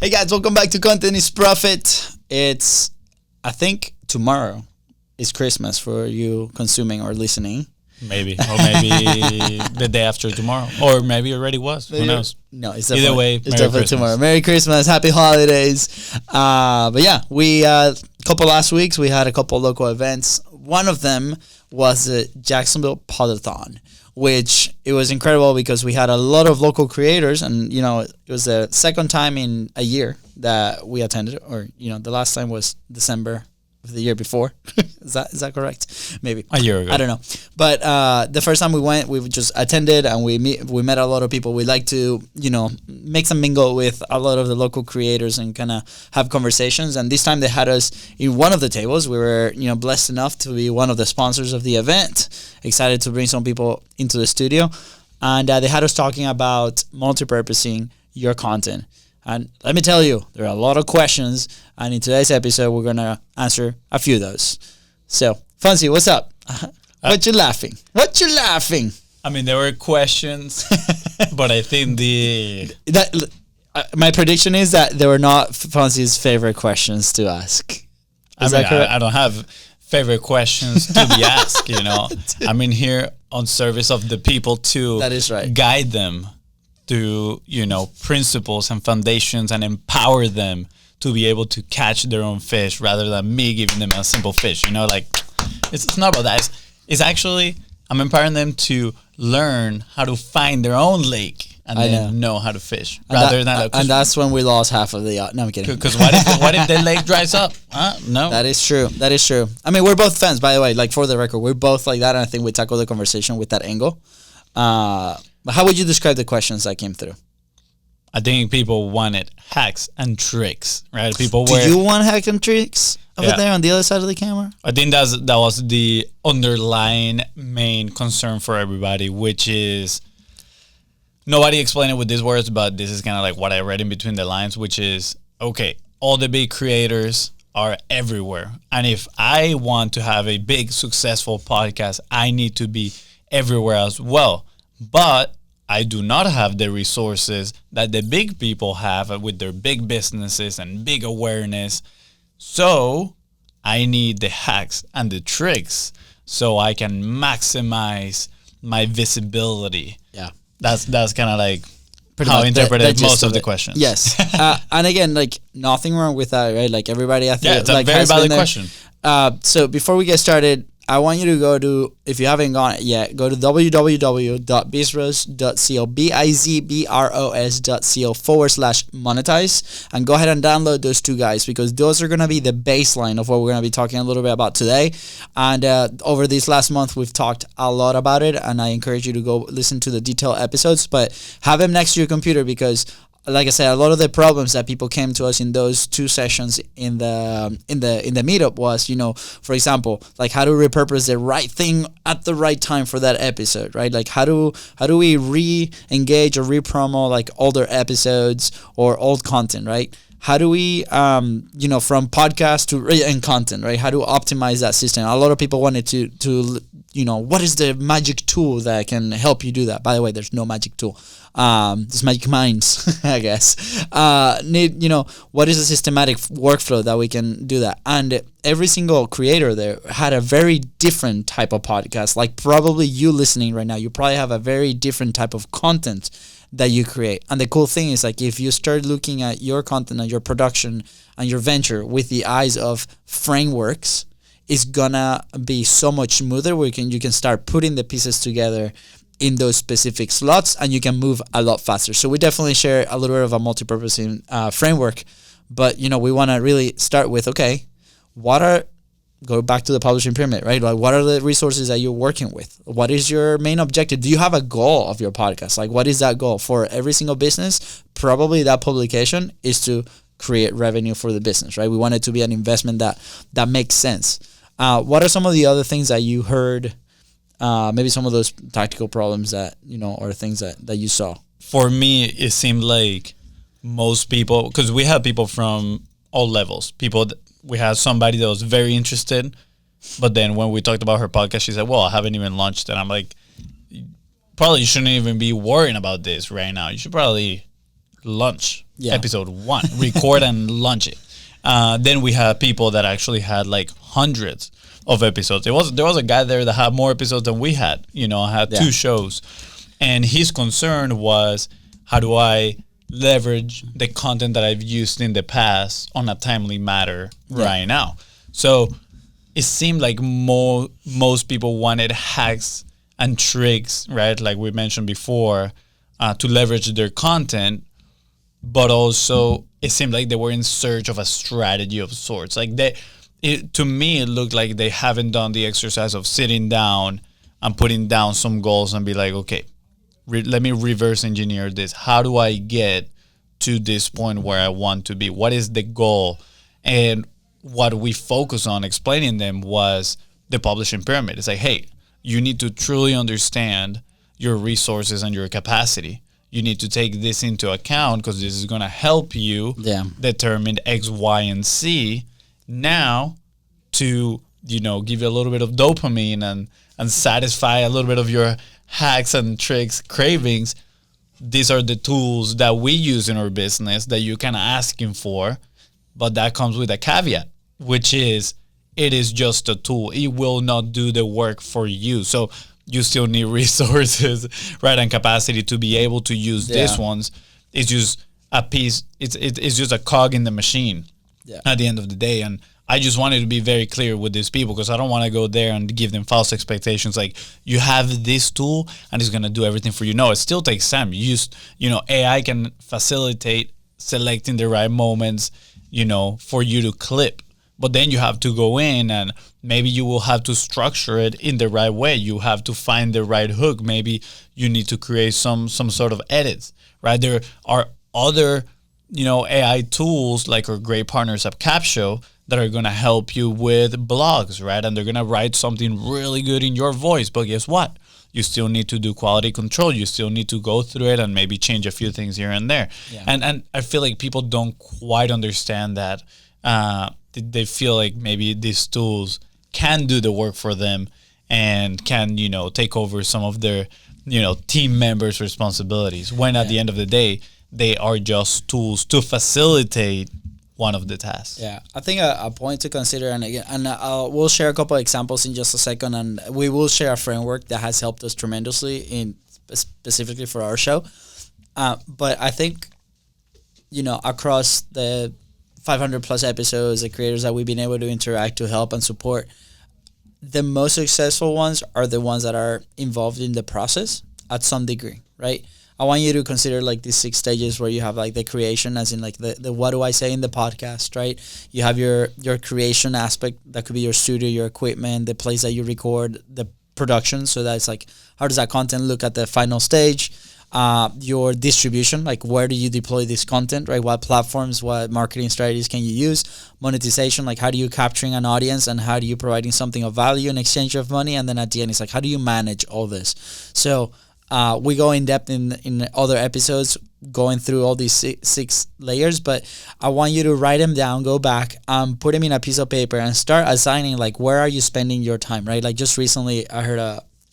Hey guys, welcome back to Content is Profit. It's, I think, tomorrow is Christmas for you consuming or listening. Maybe. Or maybe the day after tomorrow. Or maybe it already was. Who knows? No, it's Either way, it's definitely tomorrow. Merry Christmas, Happy Holidays. But yeah, we couple last weeks we had a couple local events. One of them was the Jacksonville Podathon, which it was incredible because we had a lot of local creators, and it was the second time in a year that we attended, or the last time was December of the year before. Is that correct? Maybe a year ago. I don't know, but the first time we went, we just attended and we met a lot of people. We like to mix and mingle with a lot of the local creators and kind of have conversations. And this time they had us in one of the tables. We were blessed enough to be one of the sponsors of the event. Excited to bring some people into the studio, and they had us talking about multipurposing your content. And let me tell you, there are a lot of questions, and in today's episode, we're going to answer a few of those. So, Fonzie, what's up? What you laughing? I mean, there were questions, but I think my prediction is that they were not Fonzie's favorite questions to ask. I don't have favorite questions to be asked, I'm in here on service of the people to that is right. Guide them to, principles and foundations and empower them to be able to catch their own fish rather than me giving them a simple fish, it's not about that. It's actually, I'm empowering them to learn how to find their own lake and then know how to fish and that's when we lost half of the yacht. No, I'm kidding. Because what if the lake dries up? No. That is true. I mean, we're both fans, by the way, like for the record, we're both like that. And I think we tackled the conversation with that angle. But how would you describe the questions that came through? I think people wanted hacks and tricks, right? Do you want hacks and tricks over there on the other side of the camera? I think that was the underlying main concern for everybody, which is nobody explained it with these words, but this is kind of like what I read in between the lines, which is, okay, all the big creators are everywhere. And if I want to have a big, successful podcast, I need to be everywhere as well. But I do not have the resources that the big people have with their big businesses and big awareness. So I need the hacks and the tricks so I can maximize my visibility. Yeah. That's kind of like how I interpreted most of the questions. Yes. And again, like nothing wrong with that, right? Like everybody, I think, it's a very valid question. So before we get started, I want you to go to, if you haven't gone yet, go to www.bizbros.co, bizbros.co/monetize, and go ahead and download those two guys, because those are going to be the baseline of what we're going to be talking a little bit about today. And over this last month, we've talked a lot about it, and I encourage you to go listen to the detailed episodes, but have them next to your computer, because like I said, a lot of the problems that people came to us in those two sessions in the meetup was, for example, like how to repurpose the right thing at the right time for that episode, right? Like how do we re-engage or re-promo like older episodes or old content, right? How do we, from podcast to and content, right? How do we optimize that system? A lot of people wanted to what is the magic tool that can help you do that? By the way, there's no magic tool. There's magic minds, I guess. What is a systematic workflow that we can do that? And every single creator there had a very different type of podcast. Like probably you listening right now, you probably have a very different type of content that you create. And the cool thing is, like, if you start looking at your content and your production and your venture with the eyes of frameworks, it's gonna be so much smoother. You can start putting the pieces together in those specific slots, and you can move a lot faster. So we definitely share a little bit of a multipurposing framework, but we want to really start with, okay, go back to the publishing pyramid, right? Like, what are the resources that you're working with? What is your main objective? Do you have a goal of your podcast? Like, what is that goal for every single business? Probably that publication is to create revenue for the business, right? We want it to be an investment that makes sense. What are some of the other things that you heard? Maybe some of those tactical problems that, or things that you saw. For me, it seemed like most people, because we had people from all levels. We had somebody that was very interested, but then when we talked about her podcast, she said, well, I haven't even launched it. I'm like, probably you shouldn't even be worrying about this right now. You should probably launch Yeah. episode 1, record and launch it. Then we have people that actually had like hundreds of episodes. There was a guy there that had more episodes than we had. I had 2 shows, and his concern was, how do I leverage the content that I've used in the past on a timely matter right now? So it seemed like most people wanted hacks and tricks, right? Like we mentioned before, to leverage their content, but also it seemed like they were in search of a strategy of sorts. Like to me, it looked like they haven't done the exercise of sitting down and putting down some goals and be like, okay, let me reverse engineer this. How do I get to this point where I want to be? What is the goal? And what we focus on explaining them was the publishing pyramid. It's like, hey, you need to truly understand your resources and your capacity. You need to take this into account because this is going to help you determine X, Y, and Z. Now, to give you a little bit of dopamine and satisfy a little bit of your hacks and tricks cravings, these are the tools that we use in our business that you can ask him for, but that comes with a caveat, which is it is just a tool. It will not do the work for you. So you still need resources, right, and capacity to be able to use these ones. It's just a piece. It's just a cog in the machine at the end of the day. And I just wanted to be very clear with these people because I don't want to go there and give them false expectations. Like, you have this tool and it's going to do everything for you. No, it still takes time. AI can facilitate selecting the right moments, for you to clip. But then you have to go in and maybe you will have to structure it in the right way. You have to find the right hook. Maybe you need to create some sort of edits, right? There are other, AI tools like our great partners at Capshow that are going to help you with blogs, right? And they're going to write something really good in your voice. But guess what? You still need to do quality control. You still need to go through it and maybe change a few things here and there. Yeah. And I feel like people don't quite understand that. They feel like maybe these tools can do the work for them and can, take over some of their, team members' responsibilities. When at the end of the day, they are just tools to facilitate one of the tasks. Yeah, I think a point to consider, and again, we'll share a couple of examples in just a second, and we will share a framework that has helped us tremendously specifically for our show. But I think, across the 500 plus episodes, the creators that we've been able to interact to help and support, the most successful ones are the ones that are involved in the process at some degree, right? I want you to consider like these 6 stages where you have like the creation, as in like the what do I say in the podcast, right? You have your creation aspect, that could be your studio, your equipment, the place that you record, the production. So that's like, how does that content look at the final stage? Your distribution, like where do you deploy this content, right? What platforms, what marketing strategies can you use? Monetization, like how do you capturing an audience and how do you providing something of value in exchange of money? And then at the end, it's like, how do you manage all this? So we go in depth in other episodes going through all these six layers, but I want you to write them down, go back, put them in a piece of paper and start assigning like where are you spending your time, right? Like just recently I heard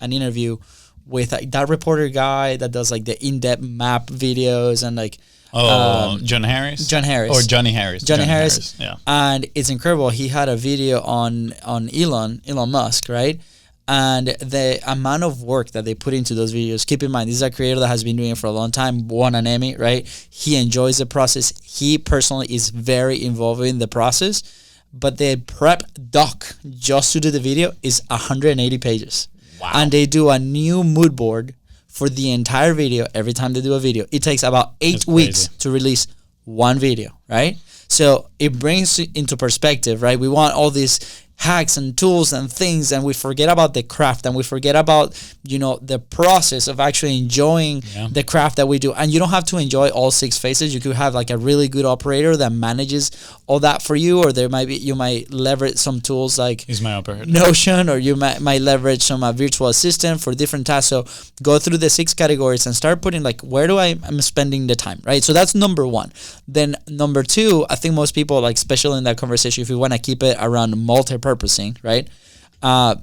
an interview with that reporter guy that does like the in-depth map videos and like John Harris, or Johnny Harris, yeah. And it's incredible. He had a video on Elon Musk, right? And the amount of work that they put into those videos, keep in mind, this is a creator that has been doing it for a long time, won an Emmy, right? He enjoys the process. He personally is very involved in the process, but the prep doc just to do the video is 180 pages. Wow. And they do a new mood board for the entire video every time they do a video. It takes about 8 weeks to release one video, right? So it brings into perspective, right? We want all these hacks and tools and things, and we forget about the craft, and we forget about the process of actually enjoying the craft that we do. And you don't have to enjoy all 6 phases. You could have like a really good operator that manages all that for you, or you might leverage some tools like Notion, or you might leverage some virtual assistant for different tasks. So go through the 6 categories and start putting like where do I'm spending the time, right? So that's number 1. Then number 2, I think most people, like especially in that conversation, if you want to keep it around multipurposing, right?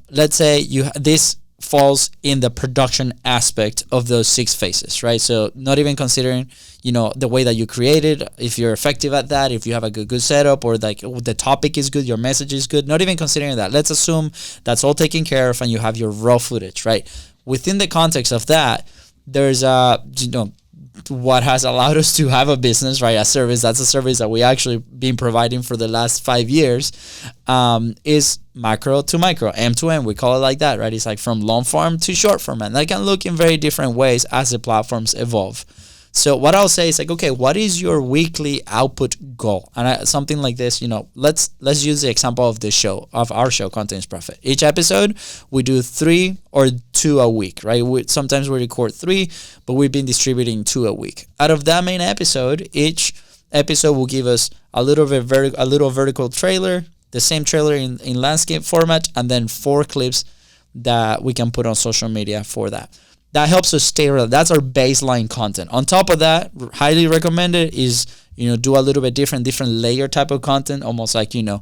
Let's say this falls in the production aspect of those 6 phases, right? So not even considering, the way that you created, if you're effective at that, if you have a good setup, or like the topic is good, your message is good, not even considering that. Let's assume that's all taken care of and you have your raw footage, right? Within the context of that, there's what has allowed us to have a business, right? A service. That's a service that we actually been providing for the last 5 years, is macro to micro, M to M. We call it like that, right? It's like from long form to short form, and that can look in very different ways as the platforms evolve. So what I'll say is like, okay, what is your weekly output goal? And something like this, let's use the example of our show, Content is Profit. Each episode, we do 3 or 2 a week, right? Sometimes we record 3, but we've been distributing 2 a week. Out of that main episode, each episode will give us a little vertical trailer, the same trailer in landscape format, and then 4 clips that we can put on social media for that. That helps us stay relevant. That's our baseline content. On top of that, highly recommended is, do a little bit different layer type of content, almost like, you're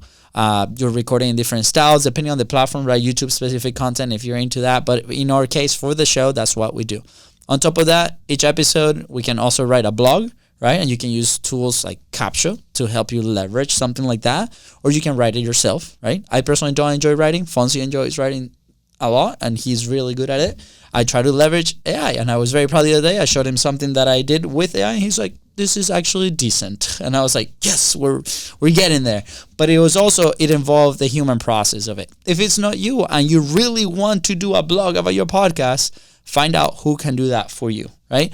recording in different styles, depending on the platform, right? YouTube specific content if you're into that. But in our case, for the show, that's what we do. On top of that, each episode, we can also write a blog, right? And you can use tools like Capture to help you leverage something like that. Or you can write it yourself, right? I personally don't enjoy writing. Fonzie enjoys writing a lot, and he's really good at it. I try to leverage AI, and I was very proud the other day. I showed him something that I did with AI, and he's like, this is actually decent. And I was like, yes, we're getting there. But it involved the human process of it. If it's not you and you really want to do a blog about your podcast, find out who can do that for you, right?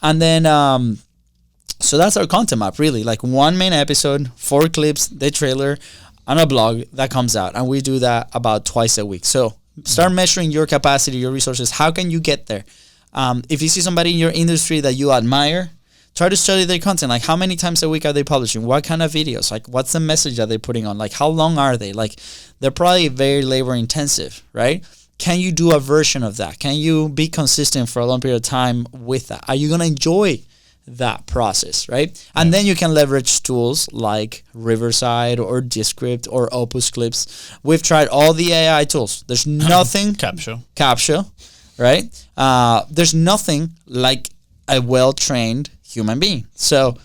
And then, so that's our content map, really. Like 1 main episode, 4 clips, the trailer, and a blog that comes out. And we do that about twice a week. So start measuring your capacity, your resources. How can you get there? If you see somebody in your industry that you admire, try to study their content. Like, how many times a week are they publishing? What kind of videos? Like, what's the message that they're putting on? Like, how long are they? Like, they're probably very labor intensive, right? Can you do a version of that? Can you be consistent for a long period of time with that? Are you going to enjoy that process, right? And then you can leverage tools like Riverside or Descript or Opus Clips. We've tried all the AI tools. There's nothing Capture, right? There's nothing like a well-trained human being. So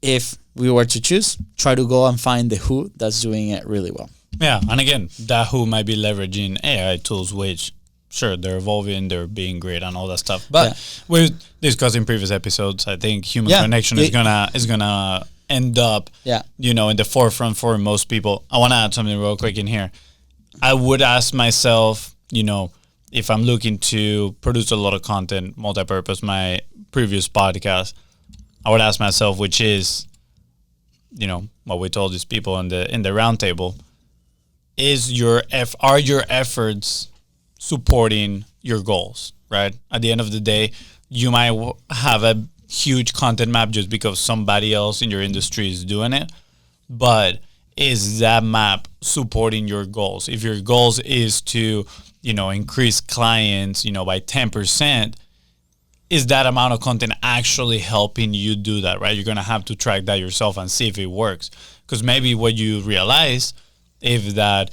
if we were to choose, try to go and find the who that's doing it really well. Yeah, and again, that who might be leveraging AI tools, which sure, they're evolving, they're being great and all that stuff. But we've discussed in previous episodes, I think human connection is gonna end up in the forefront for most people. I wanna add something real quick in here. I would ask myself, if I'm looking to produce a lot of content, multipurpose my previous podcast, I would ask myself, which is, what we told these people in the round table, are your efforts supporting your goals, right? At the end of the day, you might have a huge content map just because somebody else in your industry is doing it, but is that map supporting your goals? If your goals is to, increase clients, by 10%, is that amount of content actually helping you do that, right? You're going to have to track that yourself and see if it works. Because maybe what you realize is that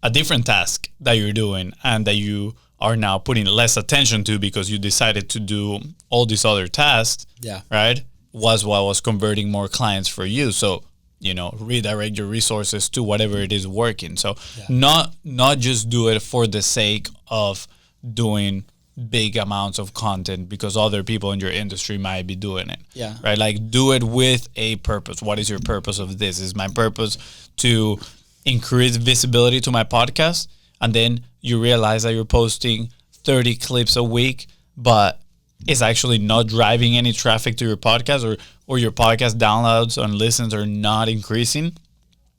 a different task that you're doing and that you are now putting less attention to because you decided to do all these other tasks, right, was what was converting more clients for you. So, redirect your resources to whatever it is working. So not just do it for the sake of doing big amounts of content because other people in your industry might be doing it. Yeah. Right? Like, do it with a purpose. What is your purpose of this? Is my purpose to increase visibility to my podcast? And then you realize that you're posting 30 clips a week, but it's actually not driving any traffic to your podcast, or your podcast downloads and listens are not increasing.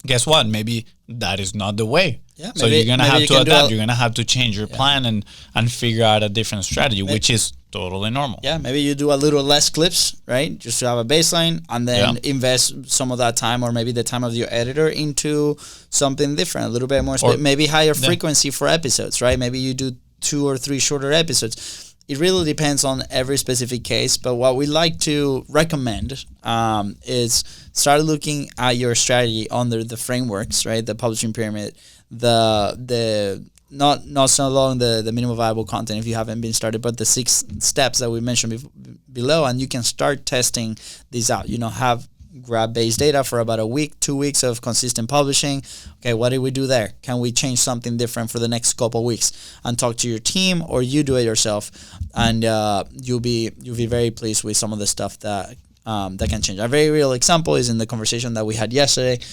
Guess what? Maybe that is not the way. Yeah, so you're going to have to adapt. You're going to have to change your plan and figure out a different strategy, which is totally normal. Yeah, maybe you do a little less clips, right? Just to have a baseline, and then invest some of that time, or maybe the time of your editor, into something different, a little bit more, maybe higher frequency for episodes, right? Maybe you do 2 or 3 shorter episodes. It really depends on every specific case, but what we like to recommend is start looking at your strategy under the frameworks, right? The publishing pyramid, the not so long the minimum viable content if you haven't been started, but the 6 steps that we mentioned below, and you can start testing these out. Grab base data for about a week, 2 weeks of consistent publishing. Okay, what did we do there? Can we change something different for the next couple of weeks? And talk to your team, or you do it yourself, and you'll be very pleased with some of the stuff that can change. A very real example is in the conversation that we had yesterday.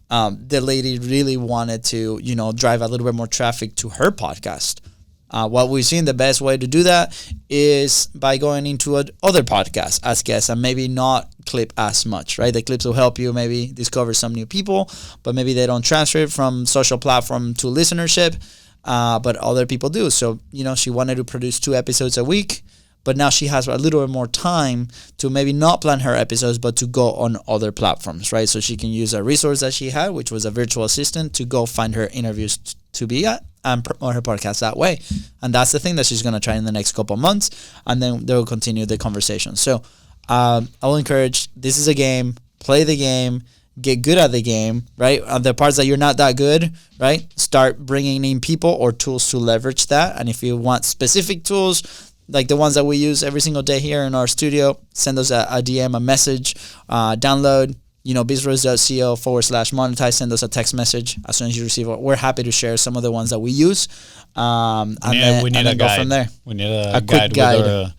The lady really wanted to, drive a little bit more traffic to her podcast. What we've seen, the best way to do that is by going into other podcasts as guests and maybe not clip as much, right? The clips will help you maybe discover some new people, but maybe they don't transfer it from social platform to listenership, but other people do. So, she wanted to produce 2 episodes a week, but now she has a little bit more time to maybe not plan her episodes, but to go on other platforms, right? So she can use a resource that she had, which was a virtual assistant, to go find her interviews to be at and promote her podcast that way. And that's the thing that she's going to try in the next couple of months, and then they'll continue the conversation. So I will encourage, this is a game, play the game, get good at the game, right? On the parts that you're not that good, right? Start bringing in people or tools to leverage that. And if you want specific tools, like the ones that we use every single day here in our studio, send us a DM, a message, download, bizros.co/monetize, send us a text message as soon as you receive it. We're happy to share some of the ones that we use. And we need a guide. Go from there. We need a quick guide.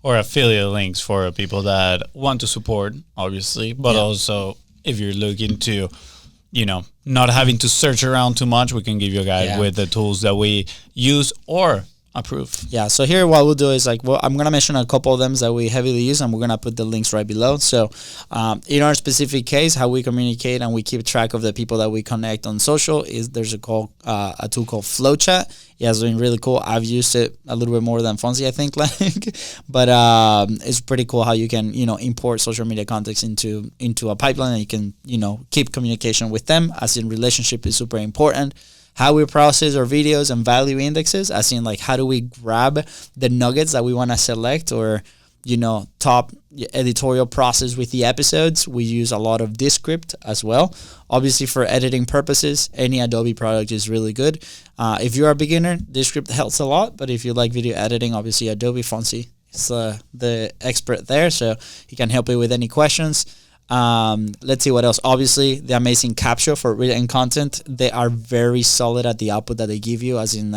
Or affiliate links for people that want to support, obviously, but also if you're looking to, not having to search around too much, we can give you a guide with the tools that we use or approve. Yeah, so here what we'll do is I'm going to mention a couple of them that we heavily use, and we're going to put the links right below. So in our specific case, how we communicate and we keep track of the people that we connect on social is there's a tool called Flowchat. It has been really cool. I've used it a little bit more than Fonzie, I think, but it's pretty cool how you can, import social media context into a pipeline, and you can, keep communication with them, as in relationship is super important. How we process our videos and value indexes, as in how do we grab the nuggets that we want to select, or top editorial process with the episodes. We use a lot of Descript as well. Obviously, for editing purposes, any Adobe product is really good. If you're a beginner, Descript helps a lot, but if you like video editing, obviously Adobe Fonzie is the expert there, so he can help you with any questions. Let's see what else. Obviously, the amazing Capture for written content. They are very solid at the output that they give you, as in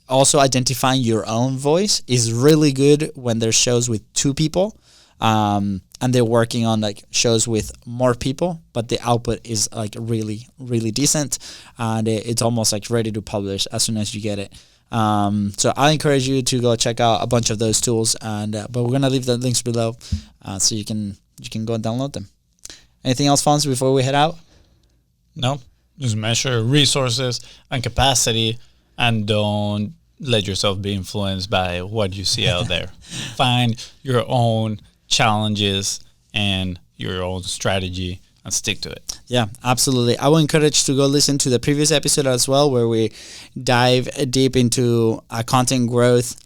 also identifying your own voice is really good when there's shows with 2 people, and they're working on shows with more people, but the output is really, really decent, and it's almost ready to publish as soon as you get it. So I encourage you to go check out a bunch of those tools, and but we're gonna leave the links below, so you can go and download them. Anything else, Fonz, before we head out? No, just measure resources and capacity, and don't let yourself be influenced by what you see out there. Find your own challenges and your own strategy and stick to it. Yeah, absolutely. I will encourage to go listen to the previous episode as well, where we dive deep into content growth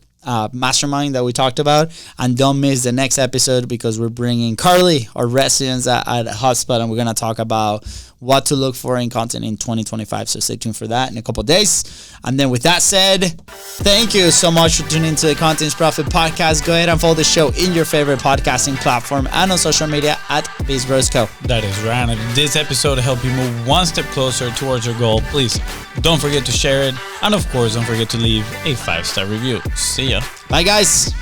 mastermind that we talked about, and don't miss the next episode, because we're bringing Carly, our residents at Hotspot, and we're going to talk about what to look for in content in 2025. So stay tuned for that in a couple of days. And then with that said, thank you so much for tuning into the Content's Profit podcast. Go ahead and follow the show in your favorite podcasting platform and on social media at BizBrosCo. That is right. And if this episode helped you move one step closer towards your goal, please don't forget to share it. And of course, don't forget to leave a 5-star review. See ya. Bye, guys.